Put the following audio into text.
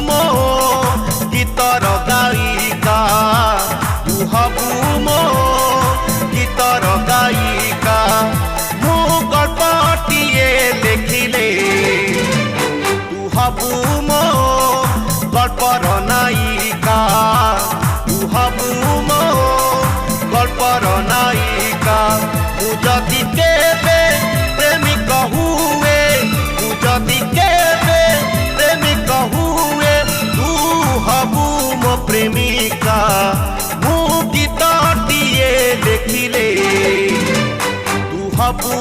मो गीतर गायिका तू हबु मो गीतर गायिका मु गल्पटिए लिखिले तू हबु मो गल्पर नायिका तू हबु मो गल्पर नायिका तू जदि केबे प्रेमिक हुए तू जदि केबे प्रेमिक हुए तू हबु मो प्रेमिका मु गीतटिए लिखिले तू हबु